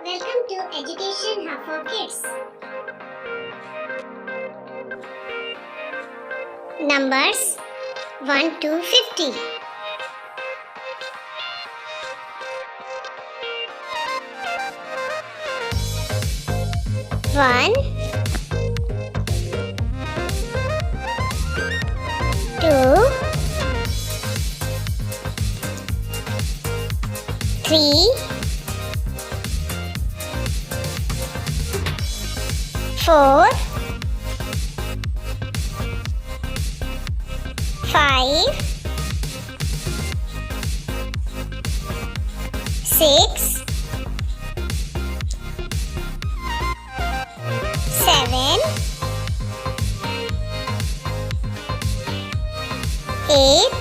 Welcome to Education Hub for Kids. Numbers 1 to 50. 1, 2, 3, 4, 5, 6, 7, 8,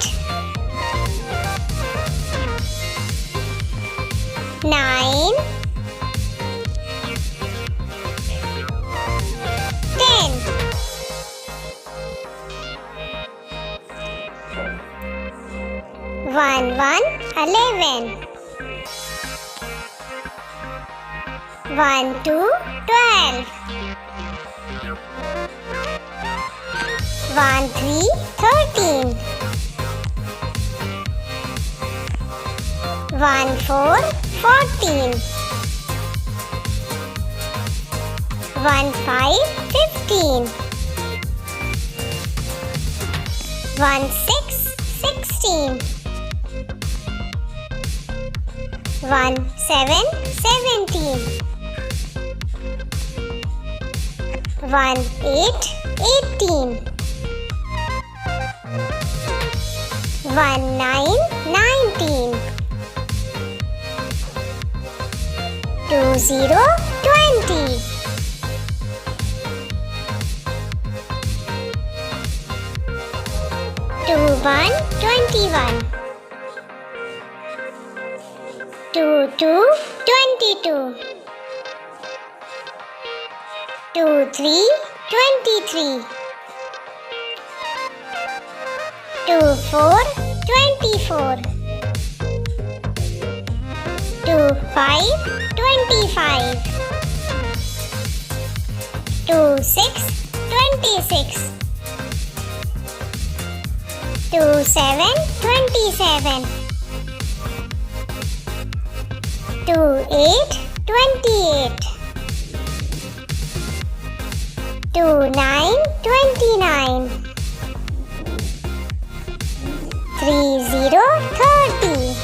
9, 10. 1, 1, 11. 1, 2, 12. 1, 3, 13. 1, 4, 14. 1, 5, 15. 1, 6, 16. 1, 7, 17. 1, 8, 18. 1, 9, 19. 2, 0, 20. 2, 1, 21. 2, 2, 22. 2, 3, 23. 2, 4, 24. 2, 5, 25. 2, 6, 26. 2, 7, 27. 2, 8, 28. 2, 9, 29. 3, 0, 30.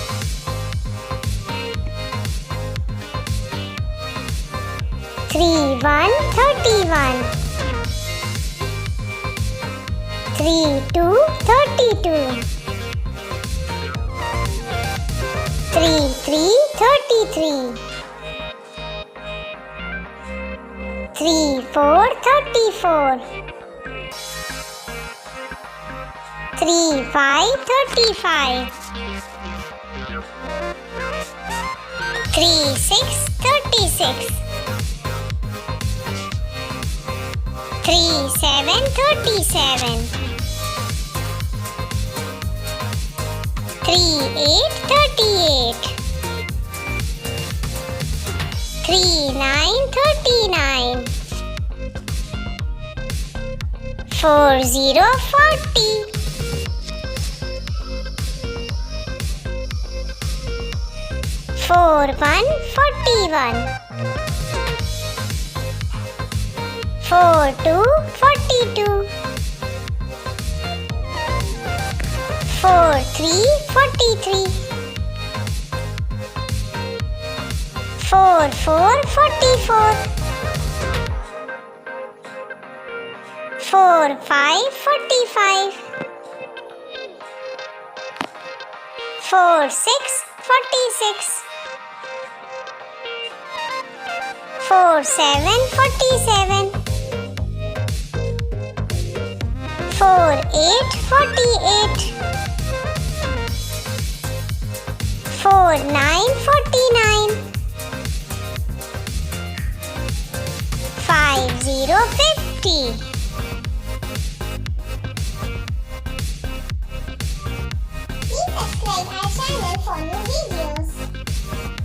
3, 1, 31. 3, 2, 32. 3, 3, 33. 3, 4, 34. 3, 5, 35. 3, 6, 36. 3, 7, 37. 3, 8, 38. 3, 9, 39. 4, 0, 40. 4, 1, 41. 4, 2, 42. 4, 3, 43. 4, 4, 44. 4, 5, 45. 4, 6, 46. 4, 7, 47. 4, 8, 48. 4, 9, 49. 5, 0, 50.